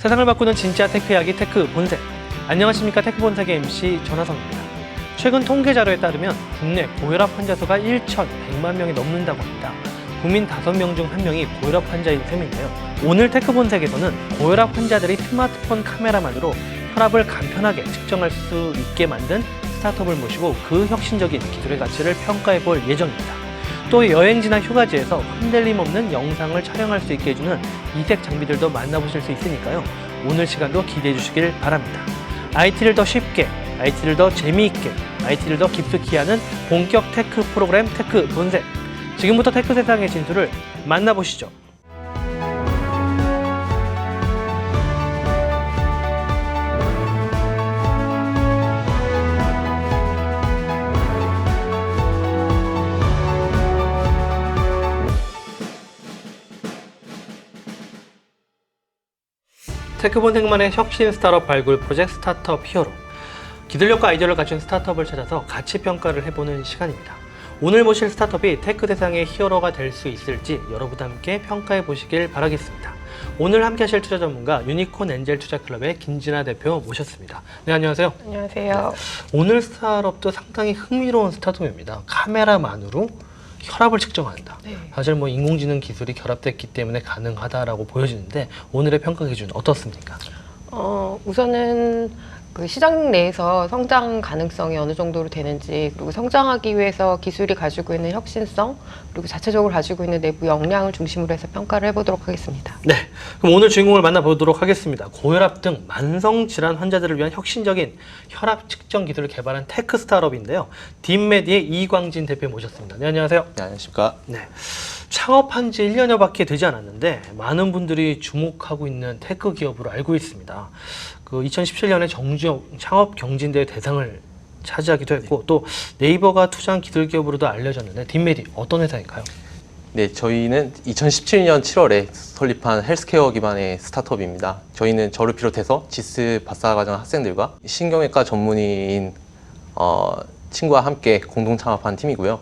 세상을 바꾸는 진짜 테크 이야기 테크 본색. 안녕하십니까, 테크 본색의 MC 전하성입니다. 최근 통계 자료에 따르면 국내 고혈압 환자 수가 1,100만 명이 넘는다고 합니다. 국민 5명 중 1명이 고혈압 환자인 셈인데요. 오늘 테크 본색에서는 고혈압 환자들이 스마트폰 카메라만으로 혈압을 간편하게 측정할 수 있게 만든 스타트업을 모시고 그 혁신적인 기술의 가치를 평가해 볼 예정입니다. 또 여행지나 휴가지에서 흔들림 없는 영상을 촬영할 수 있게 해주는 이색 장비들도 만나보실 수 있으니까요. 오늘 시간도 기대해 주시길 바랍니다. IT를 더 쉽게, IT를 더 재미있게, IT를 더 깊숙이 하는 본격 테크 프로그램 테크 본색. 지금부터 테크 세상의 진수를 만나보시죠. 테크 본색만의 혁신 스타트업 발굴 프로젝트 스타트업 히어로. 기술력과 아이디어를 갖춘 스타트업을 찾아서 가치 평가를 해보는 시간입니다. 오늘 모실 스타트업이 테크 세상의 히어로가 될 수 있을지 여러분과 함께 평가해 보시길 바라겠습니다. 오늘 함께 하실 투자 전문가 유니콘 엔젤 투자클럽의 김진아 대표 모셨습니다. 네, 안녕하세요. 안녕하세요. 네, 오늘 스타트업도 상당히 흥미로운 스타트업입니다. 카메라만으로 혈압을 측정한다. 네. 사실 뭐 인공지능 기술이 결합됐기 때문에 가능하다라고 보여지는데 오늘의 평가 기준 어떻습니까? 우선은 그 시장 내에서 성장 가능성이 어느 정도로 되는지, 그리고 성장하기 위해서 기술이 가지고 있는 혁신성, 그리고 자체적으로 가지고 있는 내부 역량을 중심으로 해서 평가를 해보도록 하겠습니다. 네, 그럼 오늘 주인공을 만나보도록 하겠습니다. 고혈압 등 만성질환 환자들을 위한 혁신적인 혈압 측정 기술을 개발한 테크 스타트업인데요. 딥메디의 이광진 대표 모셨습니다. 네, 안녕하세요. 네, 안녕하십니까. 네, 창업한 지 1년여밖에 되지 않았는데 많은 분들이 주목하고 있는 테크 기업으로 알고 있습니다. 그 2017년에 정주영 창업 경진대회 대상을 차지하기도 했고, 또 네이버가 투자한 기술 기업으로도 알려졌는데 딥메디 어떤 회사인가요? 네, 저희는 2017년 7월에 설립한 헬스케어 기반의 스타트업입니다. 저희는 저를 비롯해서 지스 박사과정 학생들과 신경외과 전문의인 친구와 함께 공동 창업한 팀이고요.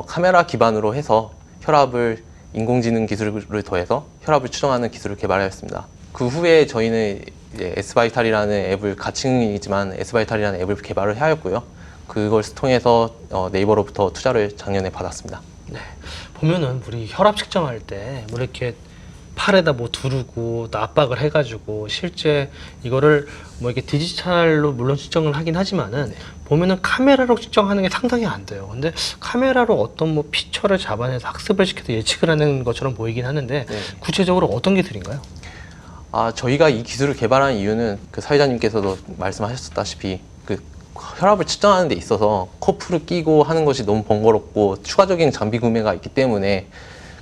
카메라 기반으로 해서 혈압을 인공지능 기술을 더해서 혈압을 추정하는 기술을 개발하였습니다. 그 후에 저희는 이제 S바이탈이라는 앱을 가칭이지만 S바이탈이라는 앱을 개발을 하였고요. 그걸 통해서 네이버로부터 투자를 작년에 받았습니다. 네, 보면은 우리 혈압 측정할 때 뭐 이렇게 팔에다 뭐 두르고 또 압박을 해가지고 실제 이거를 뭐 이렇게 디지털로 물론 측정을 하긴 하지만은 보면은 카메라로 측정하는 게 상당히 안 돼요. 근데 카메라로 어떤 뭐 피처를 잡아내서 학습을 시켜서 예측을 하는 것처럼 보이긴 하는데 네. 구체적으로 어떤 기술인가요? 저희가 이 기술을 개발한 이유는 그 사회자님께서도 말씀하셨다시피 그 혈압을 측정하는 데 있어서 커프를 끼고 하는 것이 너무 번거롭고 추가적인 장비 구매가 있기 때문에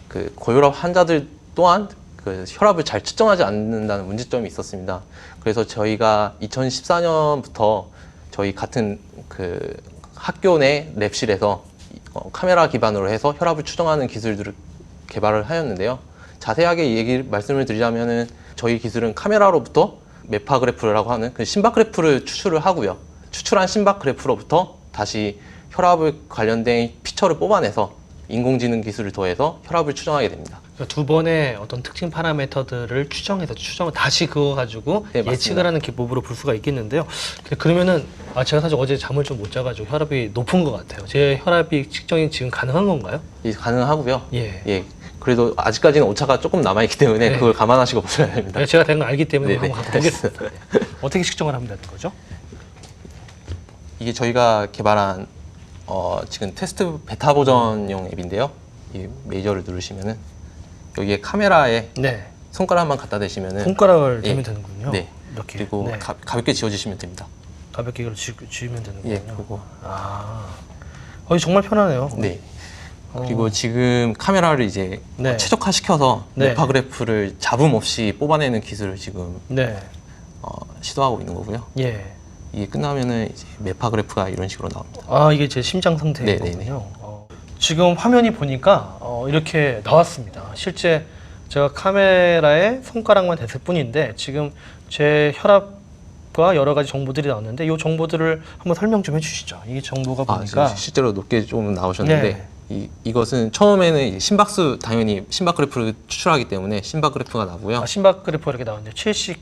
그 고혈압 환자들 또한 그 혈압을 잘 측정하지 않는다는 문제점이 있었습니다. 그래서 저희가 2014년부터 저희 같은 그 학교 내 랩실에서 카메라 기반으로 해서 혈압을 추정하는 기술들을 개발을 하였는데요. 자세하게 말씀을 드리자면은 저희 기술은 카메라로부터 메파 그래프라고 하는 그 심박 그래프를 추출을 하고요. 추출한 심박 그래프로부터 다시 혈압을 관련된 피처를 뽑아내서 인공지능 기술을 더해서 혈압을 추정하게 됩니다. 그러니까 두 번의 어떤 특징 파라미터들을 추정해서 다시 그거 가지고 네, 예측을 하는 기법으로 볼 수가 있겠는데요. 그러면은 제가 사실 어제 잠을 좀 못 자가지고 혈압이 높은 것 같아요. 제 혈압이 측정이 지금 가능한 건가요? 예, 가능하고요. 예. 그래도 아직까지는 오차가 조금 남아있기 때문에 네. 그걸 감안하시고 보셔야 됩니다. 네, 제가 된 거 알기 때문에 네네. 한번 보겠습니다. 네. 어떻게 측정을 하면 되는 거죠? 이게 저희가 개발한 지금 테스트 베타 버전용 앱인데요. 이 메이저를 누르시면은 여기에 카메라에 네. 손가락만 갖다 대시면은 손가락을 예. 대면 되는군요. 네. 이렇게. 그리고 네. 가볍게 지워주시면 됩니다. 가볍게 이걸 쥐면 되는군요. 예, 그리고 정말 편하네요. 네. 그리고 지금 카메라를 이제 네. 최적화시켜서 네. 메파 그래프를 잡음 없이 뽑아내는 기술을 지금 네. 시도하고 있는 거고요. 예. 이게 끝나면은 이제 메파 그래프가 이런 식으로 나옵니다. 이게 제 심장 상태인 네네네. 거군요. 지금 화면이 보니까 이렇게 나왔습니다. 실제 제가 카메라에 손가락만 댔을 뿐인데 지금 제 혈압과 여러 가지 정보들이 나왔는데 이 정보들을 한번 설명 좀 해주시죠. 이 정보가 보니까 실제로 높게 좀 나오셨는데 네. 이것은 처음에는 이제 심박수 당연히 심박 그래프를 추출하기 때문에 심박 그래프가 나고요. 심박 그래프가 이렇게 나오는데 70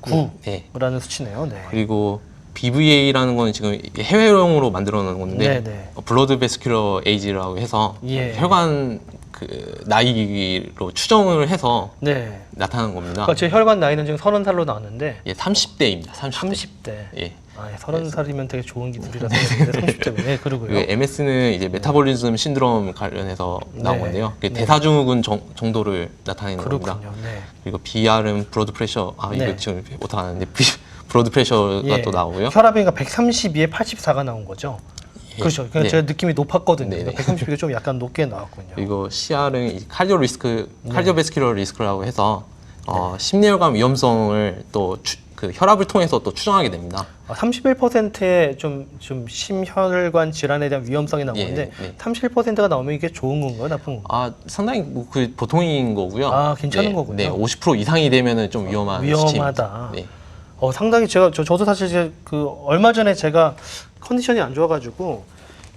9라는 네. 수치네요. 네. 그리고 BVA라는 건 지금 해외용으로 만들어 놓은 건데 네. 블러드 베스큘러 에이지라고 해서 예. 혈관 그 나이로 추정을 해서 네. 나타나는 겁니다. 그러니까 제 혈관 나이는 지금 30살로 나왔는데 예, 30대입니다. 30대. 예. 아, 30살이면 되게 좋은 기술이라서 30대면. 네, 그러고요. 그 MS는 이제 메타볼리즘 신드롬 관련해서 나온 네. 건데요. 그게 네. 대사증후군 정도를 나타내는 겁니다. 그렇군요. 네. 그리고 BR은 브로드 프레셔. 네. 이거 지금 못하는데 브로드 프레셔가 예. 또 나오고요. 혈압이가 132에 84가 나온 거죠. 예. 그렇죠. 그러니까 네. 제가 느낌이 높았거든요. 네, 네. 132가 좀 약간 높게 나왔군요. 그리고 CR은 이 네. 카디오베스큘러 리스크라고 해서 심내혈관 위험성을 또 그 혈압을 통해서 또 추정하게 됩니다. 31%의 좀 심혈관 질환에 대한 위험성이 나온 예, 건데 네. 31%가 나오면 이게 좋은 건가요, 나쁜 건가요? 상당히 그 보통인 거고요. 아, 괜찮은 네, 거군요. 네, 50% 이상이 되면은 좀 위험한 위험하다. 수치입니다. 네. 상당히 저도 사실 이제 그 얼마 전에 제가 컨디션이 안 좋아가지고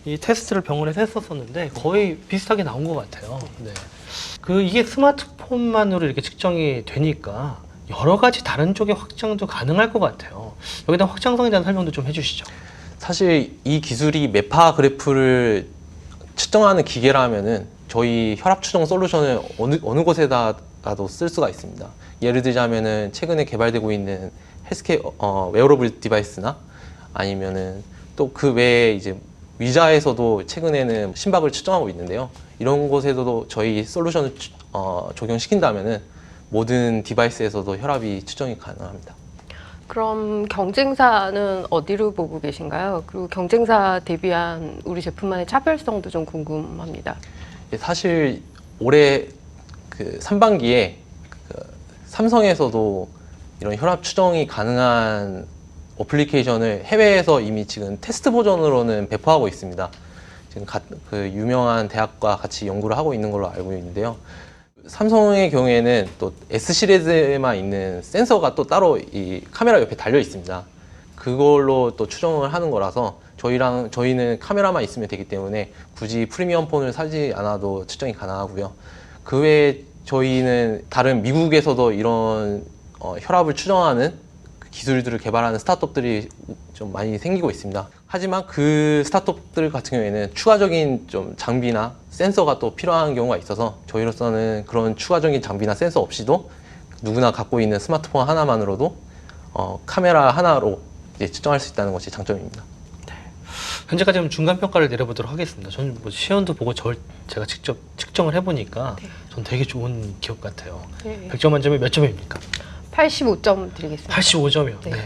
이 테스트를 병원에서 했었었는데 거의 비슷하게 나온 것 같아요. 네. 이게 스마트폰만으로 이렇게 측정이 되니까 여러 가지 다른 쪽의 확장도 가능할 것 같아요. 여기다 확장성에 대한 설명도 좀 해주시죠. 사실 이 기술이 메파 그래프를 측정하는 기계라면은 저희 혈압 추정 솔루션을 어느 곳에다가도 쓸 수가 있습니다. 예를 들자면은 최근에 개발되고 있는 헬스케어 웨어러블 디바이스나 아니면은 또 그 외에 이제 위자에서도 최근에는 심박을 측정하고 있는데요. 이런 곳에서도 저희 솔루션을 적용시킨다면은 모든 디바이스에서도 혈압이 추정이 가능합니다. 그럼 경쟁사는 어디로 보고 계신가요? 그리고 경쟁사 대비한 우리 제품만의 차별성도 좀 궁금합니다. 사실 올해 그 상반기에 삼성에서도 이런 혈압 추정이 가능한 어플리케이션을 해외에서 이미 지금 테스트 버전으로는 배포하고 있습니다. 지금 그 유명한 대학과 같이 연구를 하고 있는 걸로 알고 있는데요. 삼성의 경우에는 또 S 시리즈에만 있는 센서가 또 따로 이 카메라 옆에 달려 있습니다. 그걸로 또 추정을 하는 거라서 저희는 카메라만 있으면 되기 때문에 굳이 프리미엄 폰을 사지 않아도 측정이 가능하고요. 그 외에 저희는 다른 미국에서도 이런 혈압을 추정하는 기술들을 개발하는 스타트업들이 좀 많이 생기고 있습니다. 하지만 그 스타트업들 같은 경우에는 추가적인 좀 장비나 센서가 또 필요한 경우가 있어서 저희로서는 그런 추가적인 장비나 센서 없이도 누구나 갖고 있는 스마트폰 하나만으로도 카메라 하나로 이제 측정할 수 있다는 것이 장점입니다. 현재까지 그럼 중간 평가를 내려보도록 하겠습니다. 저는 뭐 시연도 보고 제가 직접 측정을 해보니까 전 되게 좋은 기억 같아요. 네. 100점 만점에 몇 점입니까? 85점 드리겠습니다. 85점이요. 네. 네.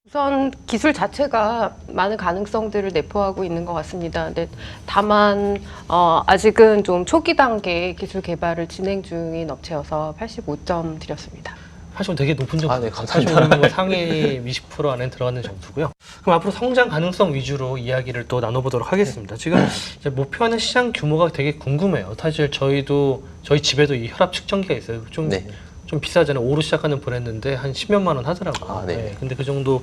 우선 기술 자체가 많은 가능성들을 내포하고 있는 것 같습니다. 근데 다만 아직은 좀 초기 단계 기술 개발을 진행 중인 업체여서 85점 드렸습니다. 85점 되게 높은 점수. 네, 감사합니다. 85점이면 상위 20% 안에 들어가는 점수고요. 그럼 앞으로 성장 가능성 위주로 이야기를 또 나눠보도록 하겠습니다. 지금 이제 목표하는 시장 규모가 되게 궁금해요. 사실 저희 집에도 이 혈압 측정기가 있어요. 좀 비싸잖아요. 5로 시작하는 브랜드인데 한 10몇만 원 하더라고요. 네. 근데 그 정도.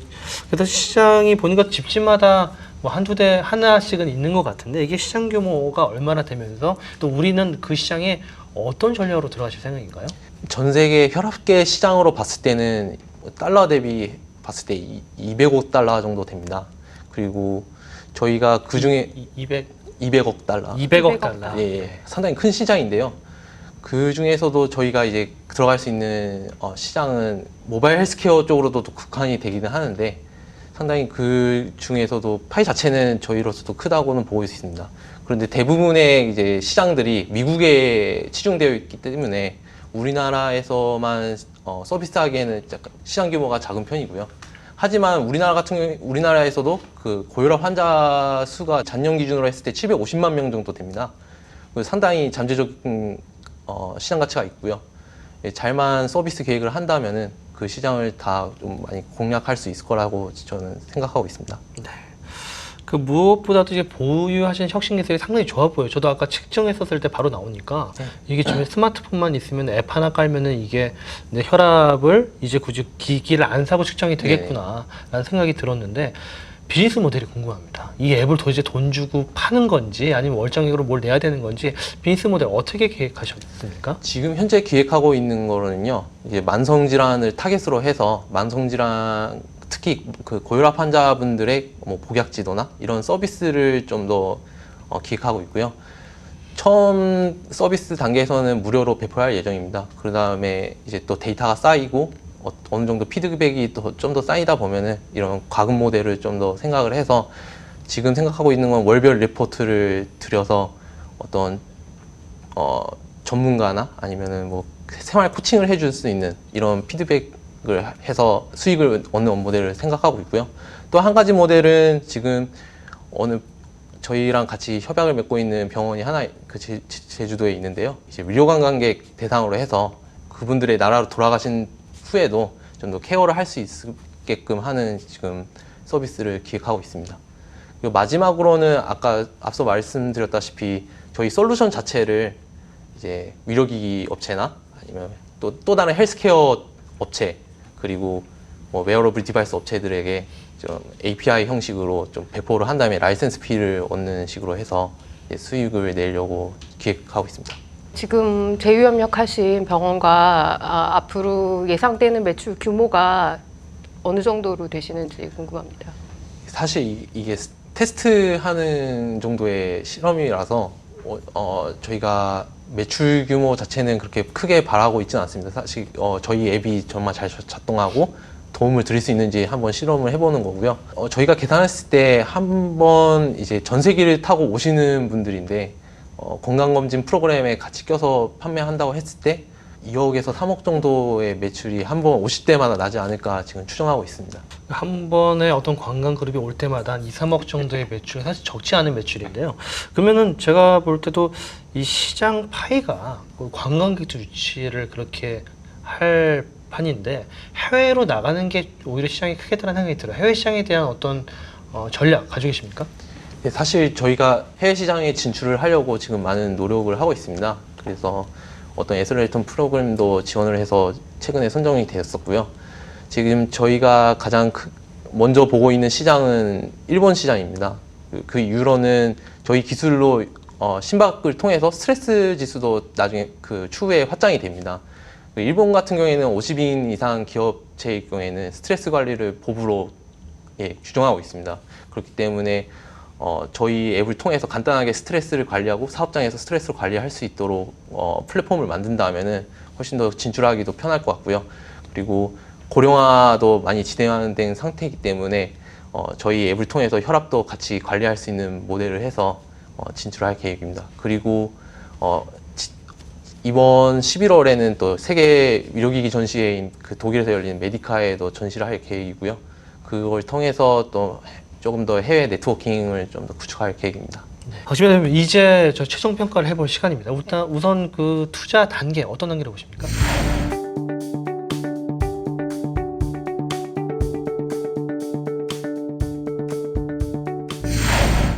그래서 시장이 보니까 집집마다 뭐 한두 대 하나씩은 있는 것 같은데 이게 시장 규모가 얼마나 되면서 또 우리는 그 시장에 어떤 전략으로 들어가실 생각인가요? 전 세계 혈압계 시장으로 봤을 때는 달러 대비 봤을 때 200억 달러 정도 됩니다. 그리고 저희가 그 중에 200억 달러. 200억 달러. 예, 상당히 큰 시장인데요. 그 중에서도 저희가 이제 들어갈 수 있는 시장은 모바일 헬스케어 쪽으로도 국한이 되기는 하는데 상당히 그 중에서도 파이 자체는 저희로서도 크다고는 보고 있습니다. 그런데 대부분의 이제 시장들이 미국에 치중되어 있기 때문에 우리나라에서만 서비스하기에는 약간 시장 규모가 작은 편이고요. 하지만 우리나라에서도 그 고혈압 환자 수가 작년 기준으로 했을 때 750만 명 정도 됩니다. 상당히 잠재적인 시장 가치가 있고요. 잘만 서비스 계획을 한다면은 그 시장을 다 좀 많이 공략할 수 있을 거라고 저는 생각하고 있습니다. 네. 그 무엇보다도 이제 보유하신 혁신 기술이 상당히 좋아 보여요. 저도 아까 측정했었을 때 바로 나오니까 이게 지금 스마트폰만 있으면 앱 하나 깔면은 이게 내 혈압을 이제 굳이 기기를 안 사고 측정이 되겠구나라는 생각이 들었는데 비즈니스 모델이 궁금합니다. 이 앱을 도대체 돈 주고 파는 건지 아니면 월정액으로 뭘 내야 되는 건지 비즈니스 모델 어떻게 계획하셨습니까? 지금 현재 기획하고 있는 거는요, 이제 만성질환을 타겟으로 해서 만성질환 특히 그 고혈압 환자분들의 뭐 복약 지도나 이런 서비스를 좀 더 기획하고 있고요. 처음 서비스 단계에서는 무료로 배포할 예정입니다. 그 다음에 이제 또 데이터가 쌓이고 어느 정도 피드백이 좀 더 쌓이다 보면은 이런 과금 모델을 좀 더 생각을 해서 지금 생각하고 있는 건 월별 리포트를 들여서 어떤 전문가나 아니면은 뭐 생활 코칭을 해줄 수 있는 이런 피드백을 해서 수익을 얻는 모델을 생각하고 있고요. 또 한 가지 모델은 지금 저희랑 같이 협약을 맺고 있는 병원이 하나 그 제주도에 있는데요. 이제 의료 관광객 대상으로 해서 그분들의 나라로 돌아가신 후에도 좀 더 케어를 할 수 있게끔 하는 지금 서비스를 기획하고 있습니다. 그리고 마지막으로는 아까 앞서 말씀드렸다시피 저희 솔루션 자체를 이제 의료기기 업체나 아니면 또 다른 헬스케어 업체 그리고 뭐 웨어러블 디바이스 업체들에게 좀 API 형식으로 좀 배포를 한 다음에 라이센스 피를 얻는 식으로 해서 이제 수익을 내려고 기획하고 있습니다. 지금 제휴협력하신 병원과 앞으로 예상되는 매출 규모가 어느 정도로 되시는지 궁금합니다. 사실 이게 테스트하는 정도의 실험이라서 저희가 매출 규모 자체는 그렇게 크게 바라고 있지는 않습니다. 사실 저희 앱이 정말 잘 작동하고 도움을 드릴 수 있는지 한번 실험을 해보는 거고요. 저희가 계산했을 때 한번 이제 전세기를 타고 오시는 분들인데 건강검진 프로그램에 같이 껴서 판매한다고 했을 때 2억에서 3억 정도의 매출이 한 번 오실 때마다 나지 않을까 지금 추정하고 있습니다. 한 번에 어떤 관광 그룹이 올 때마다 한 2, 3억 정도의 매출, 사실 적지 않은 매출인데요. 그러면은 제가 볼 때도 이 시장 파이가 관광객 유치를 그렇게 할 판인데 해외로 나가는 게 오히려 시장이 크겠다는 생각이 들어요. 해외 시장에 대한 어떤 전략 가지고 계십니까? 네, 사실 저희가 해외 시장에 진출을 하려고 지금 많은 노력을 하고 있습니다. 그래서 어떤 애슬레이터 프로그램도 지원을 해서 최근에 선정이 되었었고요. 지금 저희가 가장 먼저 보고 있는 시장은 일본 시장입니다. 그 이유로는 저희 기술로 심박을 통해서 스트레스 지수도 나중에 그 추후에 확장이 됩니다. 일본 같은 경우에는 50인 이상 기업체의 경우에는 스트레스 관리를 법으로 규정하고 있습니다. 그렇기 때문에 저희 앱을 통해서 간단하게 스트레스를 관리하고 사업장에서 스트레스를 관리할 수 있도록 플랫폼을 만든다면은 훨씬 더 진출하기도 편할 것 같고요. 그리고 고령화도 많이 진행된 상태이기 때문에 저희 앱을 통해서 혈압도 같이 관리할 수 있는 모델을 해서 진출할 계획입니다. 그리고 이번 11월에는 또 세계 의료기기 전시회인 그 독일에서 열리는 메디카에도 전시를 할 계획이고요. 그걸 통해서 또 조금 더 해외 네트워킹을 좀 더 구축할 계획입니다. 박시면 이제 저 최종 평가를 해볼 시간입니다. 우선 그 투자 단계 어떤 단계로 보십니까?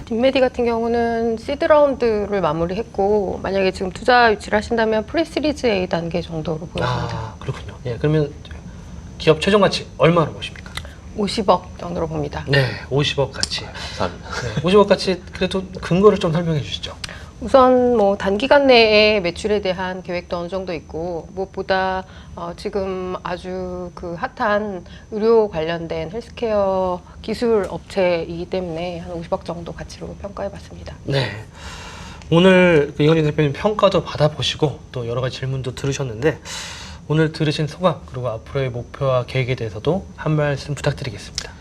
딥메디 같은 경우는 시드 라운드를 마무리했고 만약에 지금 투자 유치를 하신다면 프리시리즈 A 단계 정도로 보여집니다. 그렇군요. 예, 그러면 기업 최종 가치 얼마로 보십니까? 50억 정도로 봅니다. 네, 50억 가치. 감사합니다. 네, 50억 가치 그래도 근거를 좀 설명해 주시죠. 우선 뭐 단기간 내에 매출에 대한 계획도 어느 정도 있고 무엇보다 지금 아주 그 핫한 의료 관련된 헬스케어 기술 업체이기 때문에 한 50억 정도 가치로 평가해봤습니다. 네. 오늘 그 이건희 대표님 평가도 받아보시고 또 여러 가지 질문도 들으셨는데 오늘 들으신 소감 그리고 앞으로의 목표와 계획에 대해서도 한 말씀 부탁드리겠습니다.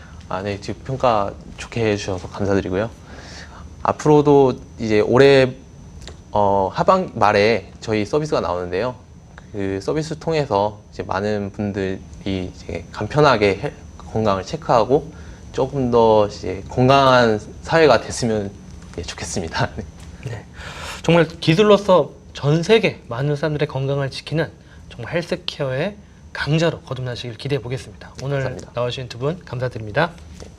네, 지금 평가 좋게 해주셔서 감사드리고요. 앞으로도 이제 올해 하반 말에 저희 서비스가 나오는데요. 그 서비스 통해서 이제 많은 분들이 이제 간편하게 건강을 체크하고 조금 더 이제 건강한 사회가 됐으면 좋겠습니다. 네. 정말 기술로서 전 세계 많은 사람들의 건강을 지키는 정말 헬스케어의 강자로 거듭나시길 기대해 보겠습니다. 오늘 감사합니다. 나와주신 두 분 감사드립니다. 네.